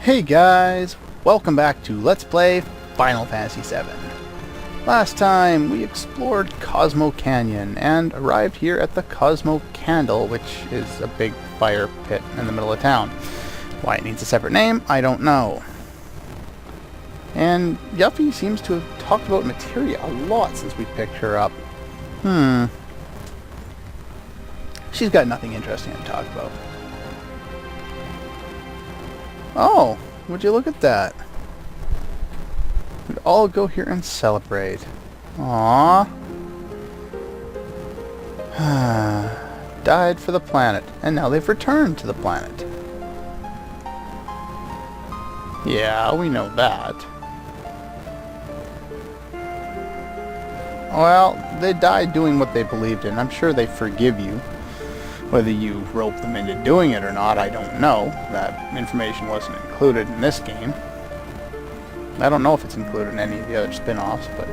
Hey guys, welcome back to Let's Play Final Fantasy VII. Last time we explored Cosmo Canyon and arrived here at the Cosmo Candle, which is a big fire pit in the middle of town. Why it needs a separate name, I don't know. And Yuffie seems to have talked about materia a lot since we picked her up. She's got nothing interesting to talk about. Oh, would you look at that? We'd all go here and celebrate. Aww. Died for the planet, and now they've returned to the planet. Yeah, we know that. Well, they died doing what they believed in. I'm sure they forgive you. Whether you roped them into doing it or not, I don't know. That information wasn't included in this game. I don't know if it's included in any of the other spin-offs, but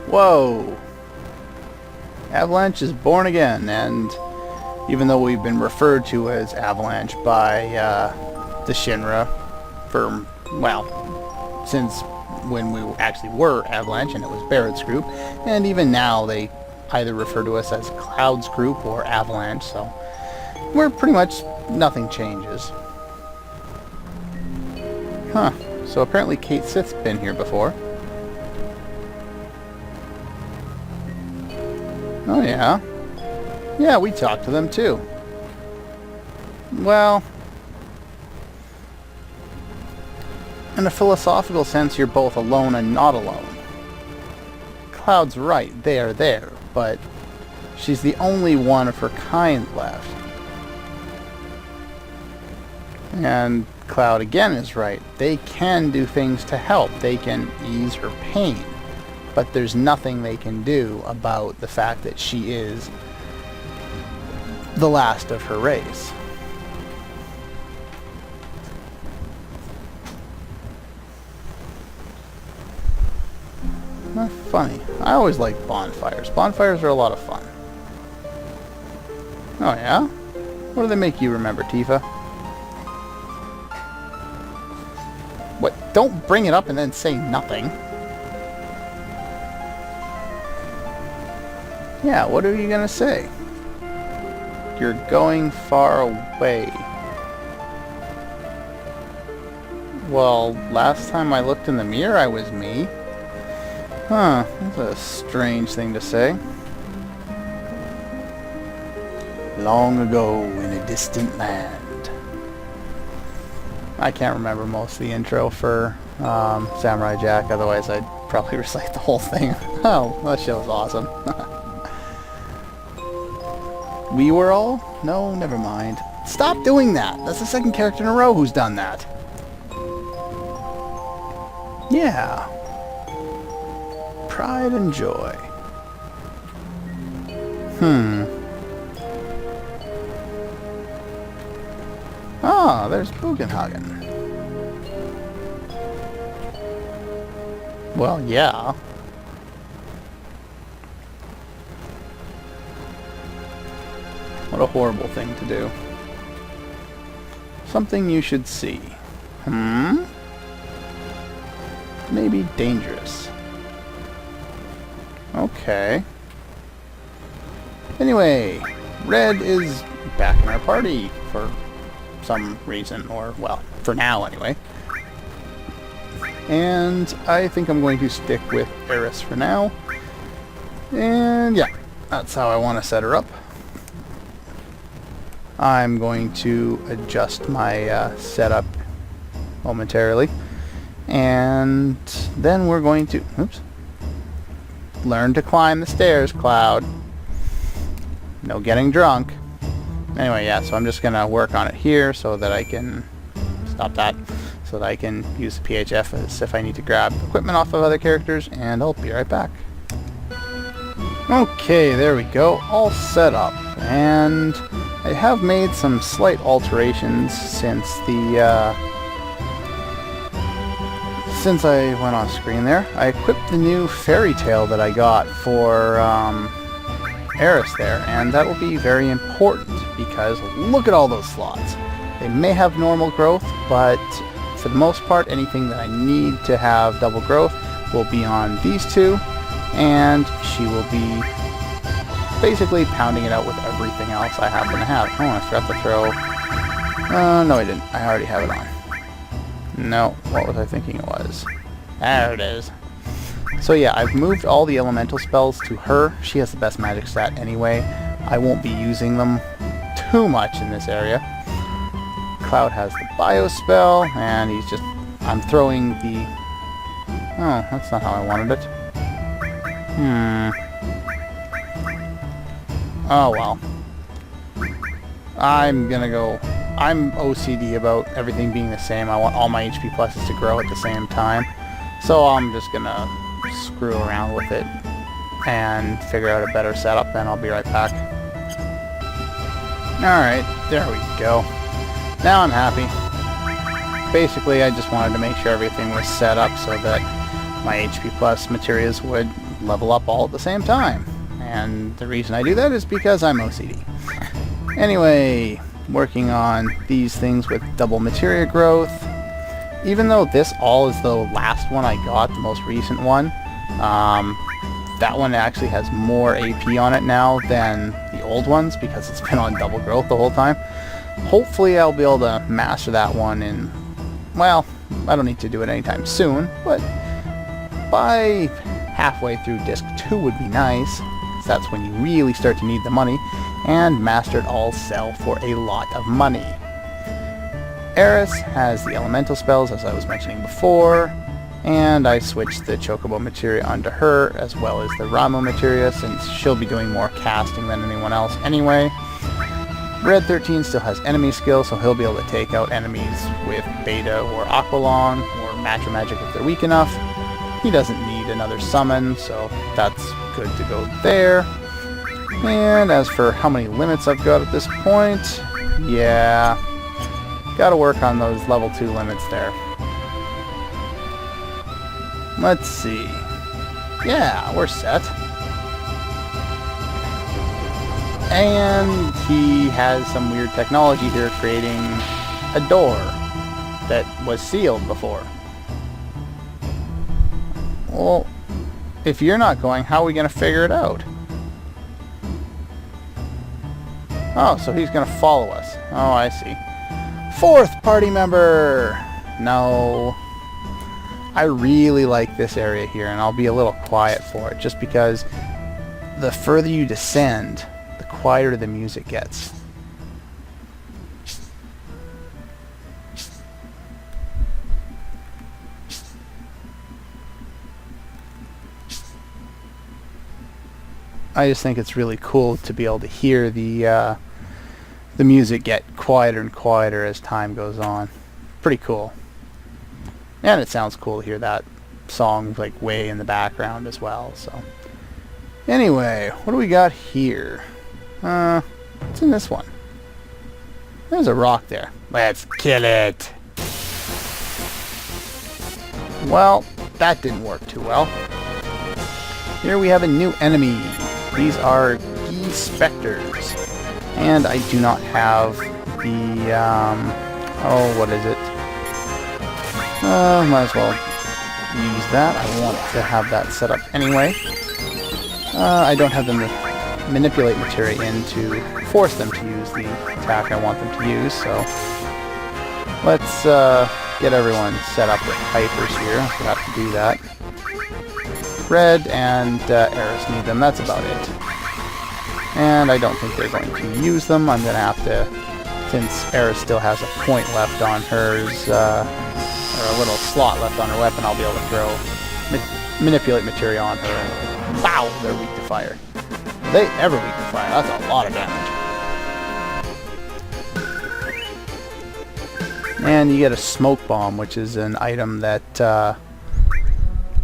Whoa! Avalanche is born again, and even though we've been referred to as Avalanche by the Shinra for, well, since when we actually were Avalanche and it was Barrett's group, and even now they either refer to us as Cloud's group or Avalanche, so we're pretty much, nothing changes. Huh, so apparently Kate Sith's been here before. Oh yeah. Yeah, we talked to them too. Well, in a philosophical sense, you're both alone and not alone. Cloud's right, they are there, but she's the only one of her kind left. And Cloud again is right. They can do things to help. They can ease her pain. But there's nothing they can do about the fact that she is the last of her race. Not funny. I always like bonfires. Bonfires are a lot of fun. Oh yeah? What do they make you remember, Tifa? What? Don't bring it up and then say nothing. Yeah, what are you gonna say? You're going far away. Well, last time I looked in the mirror, I was me. Huh, that's a strange thing to say. Long ago in a distant land. I can't remember most of the intro for Samurai Jack, otherwise I'd probably recite the whole thing. Oh, that show's awesome. We were all? No, never mind. Stop doing that! That's the second character in a row who's done that. Yeah. Pride and joy. Ah, there's Bugenhagen. Well, yeah. What a horrible thing to do. Something you should see. Maybe dangerous. Okay. Anyway, Red is back in our party for some reason, or, well, for now anyway. And I think I'm going to stick with Eris for now. And yeah, that's how I want to set her up. I'm going to adjust my setup momentarily. And then we're going to... Oops. Learn to climb the stairs, Cloud. No getting drunk. Anyway, yeah, so I'm just going to work on it here so that I can... Stop that. So that I can use the PHF as if I need to grab equipment off of other characters, and I'll be right back. Okay, there we go. All set up. And I have made some slight alterations since the since I went off screen there, I equipped the new fairy tale that I got for Eris there, and that will be very important because look at all those slots. They may have normal growth, but for the most part, anything that I need to have double growth will be on these two, and she will be basically pounding it out with everything else I happen to have. Oh, I forgot to throw... no I didn't. I already have it on. No, what was I thinking it was? There it is. So yeah, I've moved all the elemental spells to her. She has the best magic stat anyway. I won't be using them too much in this area. Cloud has the bio spell, and he's just... I'm throwing the... Oh, that's not how I wanted it. Oh well. I'm gonna go... I'm OCD about everything being the same. I want all my HP pluses to grow at the same time. So I'm just gonna screw around with it and figure out a better setup, and I'll be right back. Alright, there we go. Now I'm happy. Basically, I just wanted to make sure everything was set up so that my HP plus materials would level up all at the same time. And the reason I do that is because I'm OCD. Anyway, working on these things with double materia growth. Even though this all is the last one I got, the most recent one, that one actually has more AP on it now than the old ones because it's been on double growth the whole time. Hopefully I'll be able to master that one in, well, I don't need to do it anytime soon, but by halfway through disc 2 would be nice. That's when you really start to need the money, and Mastered all sell for a lot of money. Eris has the elemental spells, as I was mentioning before, and I switched the Chocobo materia onto her, as well as the Ramu materia, since she'll be doing more casting than anyone else anyway. Red 13 still has enemy skill, so he'll be able to take out enemies with Beta or Aqualong, or Matcha Magic if they're weak enough. He doesn't need another summon, so that's good to go there. And as for how many limits I've got at this point, yeah, gotta work on those level 2 limits there. Let's see. Yeah, we're set. And he has some weird technology here creating a door that was sealed before. Well, if you're not going, how are we going to figure it out? Oh, so he's going to follow us. Oh, I see. 4th party member! No. I really like this area here, and I'll be a little quiet for it, just because the further you descend, the quieter the music gets. I just think it's really cool to be able to hear the music get quieter and quieter as time goes on. Pretty cool. And it sounds cool to hear that song like way in the background as well. So anyway, what do we got here? What's in this one? There's a rock there. Let's kill it. Well, that didn't work too well. Here we have a new enemy. These are Gee Specters. And I do not have the, oh, what is it? Might as well use that. I want to have that set up anyway. I don't have the manipulate materia in to force them to use the attack I want them to use, so let's get everyone set up with Pipers here. I forgot to do that. Red and Eris need them, that's about it. And I don't think they're going to use them. I'm going to have to, since Eris still has a point left on hers, or a little slot left on her weapon, I'll be able to throw manipulate materia on her, and wow, they're weak to fire. Are they ever weak to fire? That's a lot of damage. And you get a smoke bomb, which is an item that,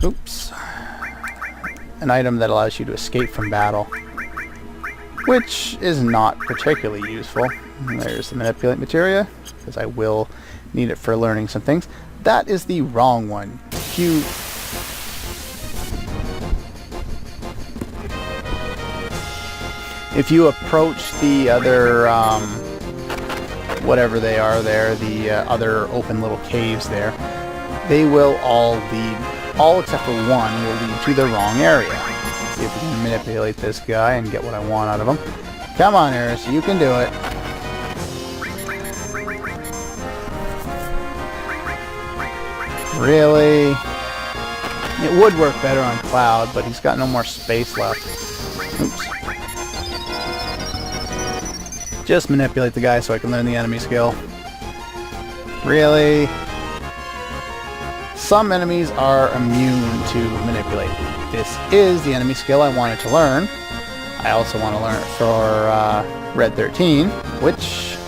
oops, an item that allows you to escape from battle, which is not particularly useful. There's the manipulate materia, because I will need it for learning some things. That is the wrong one. if you approach the other whatever they are there, the other open little caves there, they will all except for one will lead to the wrong area. Let's see if we can manipulate this guy and get what I want out of him. Come on, Eris, you can do it. Really? It would work better on Cloud, but he's got no more space left. Oops. Just manipulate the guy so I can learn the enemy skill. Really? Some enemies are immune to manipulate. This is the enemy skill I wanted to learn. I also want to learn it for Red 13, which...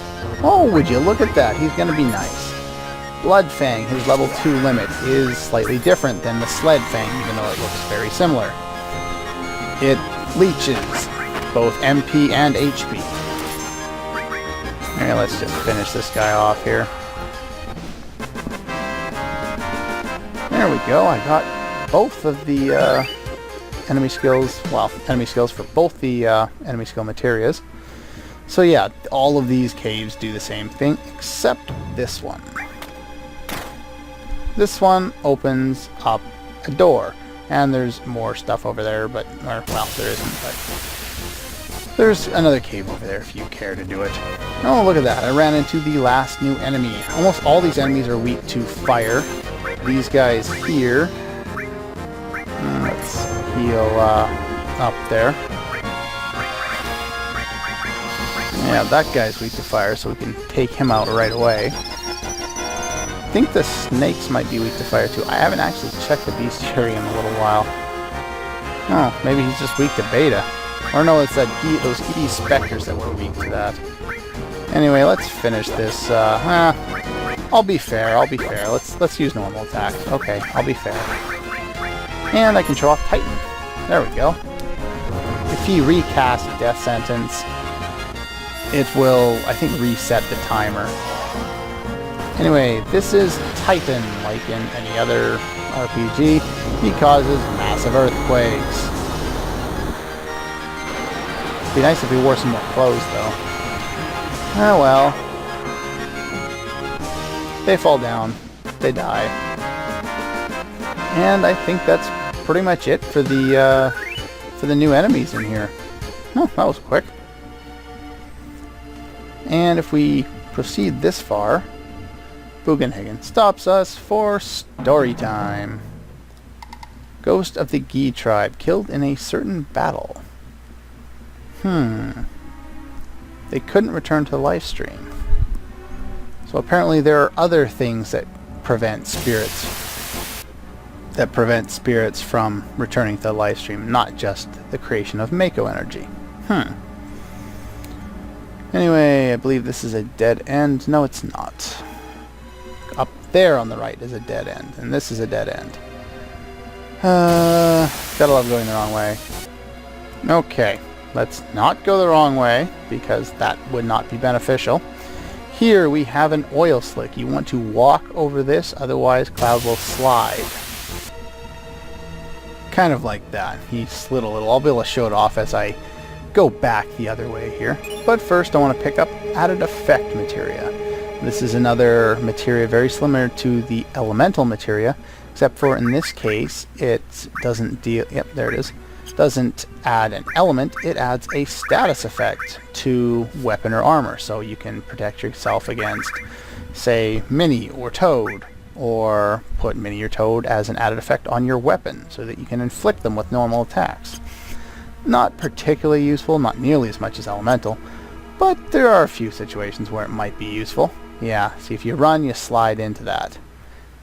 oh, would you look at that? He's going to be nice. Blood Fang, his level 2 limit, is slightly different than the Sled Fang, even though it looks very similar. It leeches both MP and HP. Alright, let's just finish this guy off here. There we go, I got both of the enemy skills, well, enemy skills for both the enemy skill materias. So yeah, all of these caves do the same thing, except this one. This one opens up a door, and there's more stuff over there, but, or, well, there isn't, but there's another cave over there if you care to do it. Oh, look at that, I ran into the last new enemy. Almost all these enemies are weak to fire. These guys here, let's heal up there. Yeah, that guy's weak to fire, so we can take him out right away. I think the snakes might be weak to fire too. I haven't actually checked the bestiary in a little while. Oh, maybe he's just weak to beta. Or no, it's that those ED specters that were weak to that. Anyway, let's finish this. I'll be fair. Let's use normal attack. Okay, I'll be fair. And I can show off Titan. There we go. If he recasts Death Sentence, it will, I think, reset the timer. Anyway, this is Titan, like in any other RPG. He causes massive earthquakes. It'd be nice if he wore some more clothes, though. Oh well. They fall down. They die. And I think that's pretty much it for the new enemies in here. Oh, that was quick. And if we proceed this far, Bugenhagen stops us for story time. Ghost of the Gi tribe killed in a certain battle. They couldn't return to the live stream. So apparently there are other things that prevent spirits from returning to the live stream, not just the creation of Mako energy. Anyway, I believe this is a dead end. No, it's not. Up there on the right is a dead end, and this is a dead end. Gotta love going the wrong way. Okay, let's not go the wrong way, because that would not be beneficial. Here we have an oil slick. You want to walk over this, otherwise Cloud will slide. Kind of like that. He slid a little. I'll be able to show it off as I go back the other way here. But first I want to pick up added effect materia. This is another materia very similar to the elemental materia, except for in this case it doesn't deal, yep, there it is, doesn't add an element, it adds a status effect to weapon or armor, so you can protect yourself against, say, Mini or Toad, or put Mini or Toad as an added effect on your weapon so that you can inflict them with normal attacks. Not particularly useful, not nearly as much as elemental, but there are a few situations where it might be useful. Yeah, see, if you run, you slide into that.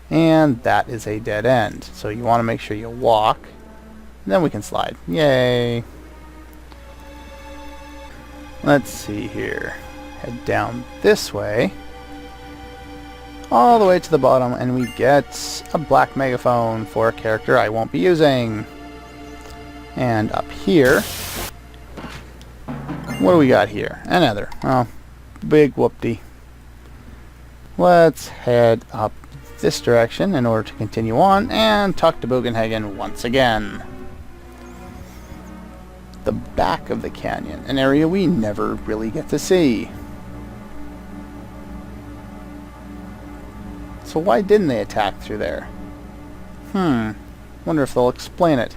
And that is a dead end. So you want to make sure you walk, and then we can slide. Yay! Let's see here. Head down this way, all the way to the bottom, and we get a black megaphone for a character I won't be using. And up here, what do we got here? Another. Oh, big whoopty. Let's head up this direction in order to continue on and talk to Bugenhagen once again. The back of the canyon, an area we never really get to see. So why didn't they attack through there? Wonder if they'll explain it.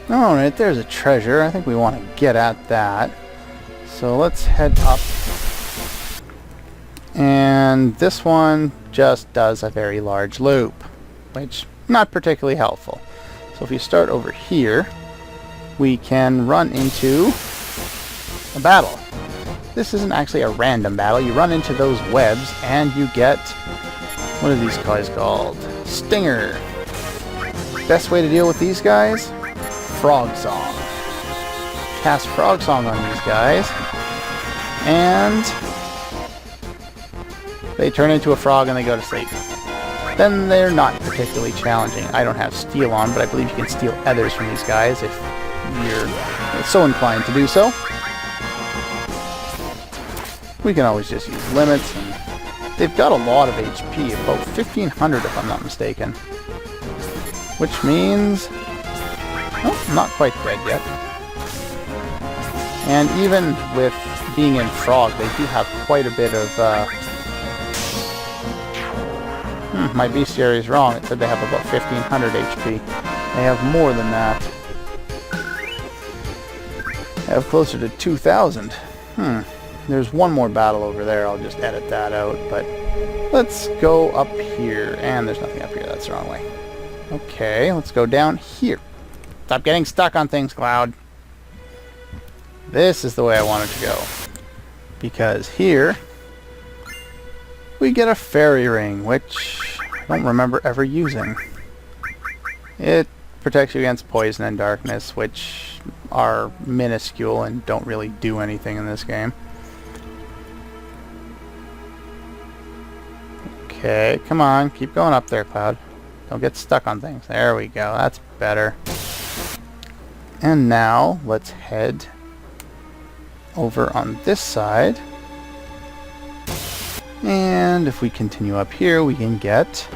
Alright, there's a treasure. I think we want to get at that. So let's head up. And this one just does a very large loop, which not particularly helpful. So if you start over here, we can run into a battle. This isn't actually a random battle. You run into those webs and you get, what are these guys called? Stinger. Best way to deal with these guys? Frog Song. Cast Frog Song on these guys, and they turn into a frog and they go to sleep. Then they're not particularly challenging. I don't have steel on, but I believe you can steal ethers from these guys if you're so inclined to do so. We can always just use limits, and they've got a lot of HP, about 1,500 if I'm not mistaken. Which means, oh, not quite dead yet. And even with being in frog, they do have quite a bit of, my bestiary is wrong. It said they have about 1,500 HP. They have more than that. They have closer to 2,000. There's one more battle over there. I'll just edit that out. But let's go up here. And there's nothing up here. That's the wrong way. Okay, let's go down here. Stop getting stuck on things, Cloud. This is the way I wanted to go. Because here, we get a fairy ring, which I don't remember ever using. It protects you against poison and darkness, which are minuscule and don't really do anything in this game. Okay, come on, keep going up there, Cloud. Don't get stuck on things. There we go, that's better. And now, let's head over on this side. And if we continue up here, we can get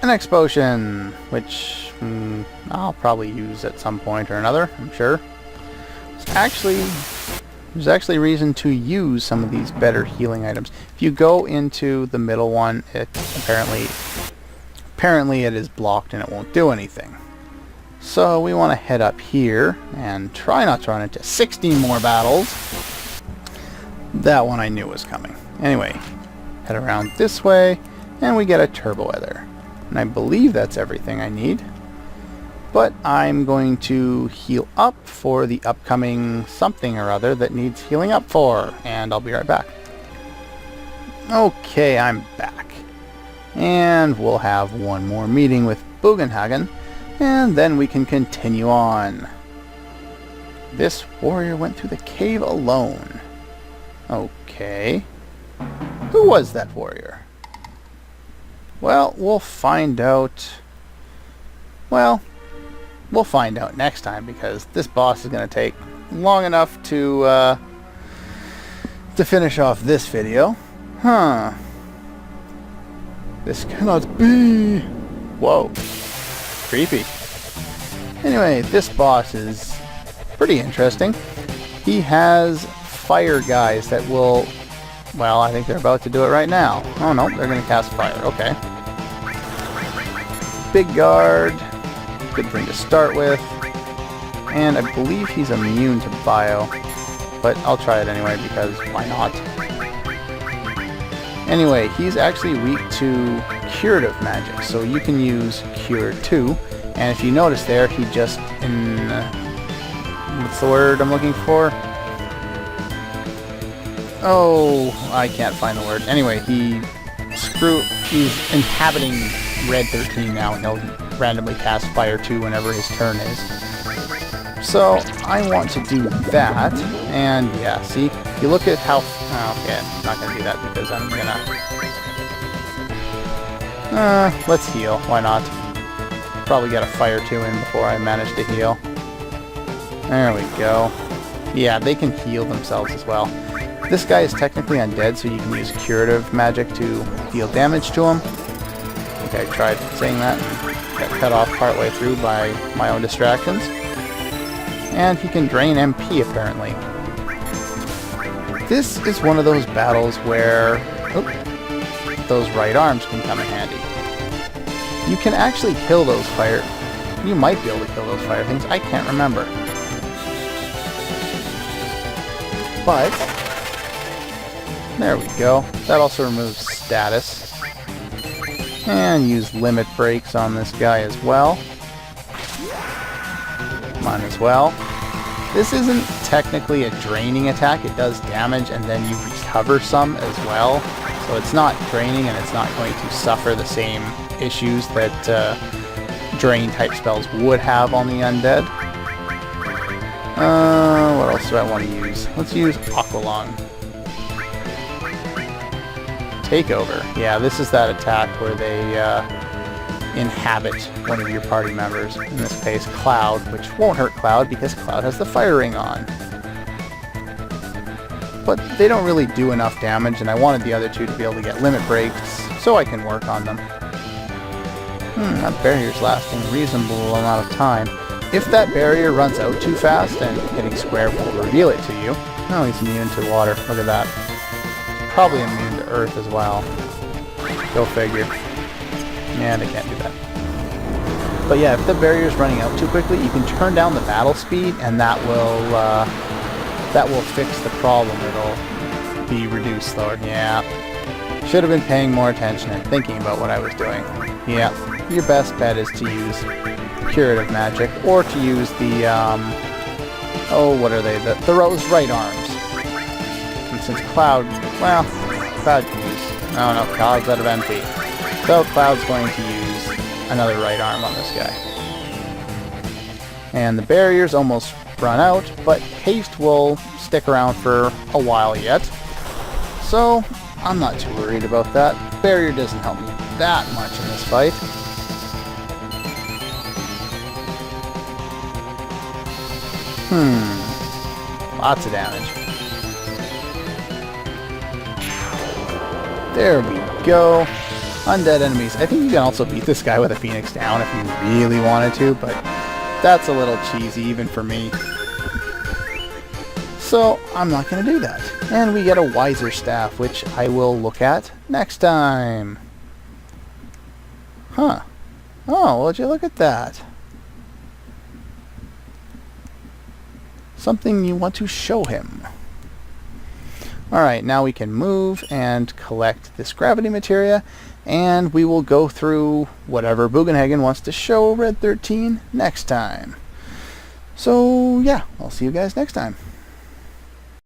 an X-Potion, which I'll probably use at some point or another, I'm sure. There's actually reason to use some of these better healing items. If you go into the middle one, it apparently it is blocked and it won't do anything. So we want to head up here and try not to run into 16 more battles. That one I knew was coming. Anyway, head around this way and we get a Turbo Ether. And I believe that's everything I need. But I'm going to heal up for the upcoming something or other that needs healing up for. And I'll be right back. Okay, I'm back. And we'll have one more meeting with Bugenhagen. And then we can continue on. This warrior went through the cave alone. Okay. Who was that warrior? Well, we'll find out. Well, we'll find out next time because this boss is going to take long enough to finish off this video. This cannot be. Whoa. Creepy. Anyway, this boss is pretty interesting. He has fire guys that will, well, I think they're about to do it right now. Oh no, they're going to cast fire. Okay. Big guard. Good thing to start with. And I believe he's immune to bio. But I'll try it anyway because why not? Anyway, he's actually weak to curative magic, so you can use Cure too. And if you notice there, he just what's the word I'm looking for? Oh, I can't find the word. Anyway, he's inhabiting Red 13 now, and he'll randomly cast Fire 2 whenever his turn is. So, I want to do that, and yeah, see, if you look at how... Oh, okay, I'm not going to do that because I'm going to... let's heal, why not? Probably get a Fire 2 in before I manage to heal. There we go. Yeah, they can heal themselves as well. This guy is technically undead, so you can use curative magic to deal damage to him. I think I tried saying that. Got cut off partway through by my own distractions. And he can drain MP, apparently. This is one of those battles where those right arms can come in handy. You can actually kill those fire... You might be able to kill those fire things. I can't remember. But... there we go. That also removes status. And use limit breaks on this guy as well. Mine as well. This isn't technically a draining attack. It does damage and then you recover some as well. So it's not draining and it's not going to suffer the same issues that drain type spells would have on the undead. What else do I want to use? Let's use Aqualung. Takeover. Yeah, this is that attack where they inhabit one of your party members. In this case, Cloud, which won't hurt Cloud because Cloud has the fire ring on. But they don't really do enough damage, and I wanted the other two to be able to get limit breaks so I can work on them. That barrier's lasting a reasonable amount of time. If that barrier runs out too fast, and hitting square will reveal it to you. Oh, he's immune to water. Look at that. Probably immune to earth as well. Go figure. Yeah, they can't do that. But yeah, if the barrier's running out too quickly, you can turn down the battle speed, and that will fix the problem. It'll be reduced slower. Yeah. Should have been paying more attention and thinking about what I was doing. Yeah. Your best bet is to use curative magic, or to use the, what are they? Those right arms. And since Cloud, well, Cloud can use, oh no, Cloud's out of MP. So Cloud's going to use another right arm on this guy. And the barrier's almost run out, but haste will stick around for a while yet. So, I'm not too worried about that. Barrier doesn't help me that much in this fight. Lots of damage. There we go. Undead enemies. I think you can also beat this guy with a Phoenix down if you really wanted to, but that's a little cheesy even for me. So I'm not going to do that. And we get a Wiser Staff, which I will look at next time. Huh. Oh, would you look at that? Something you want to show him. Alright, now we can move and collect this gravity materia, and we will go through whatever Bugenhagen wants to show Red 13 next time. So, yeah, I'll see you guys next time.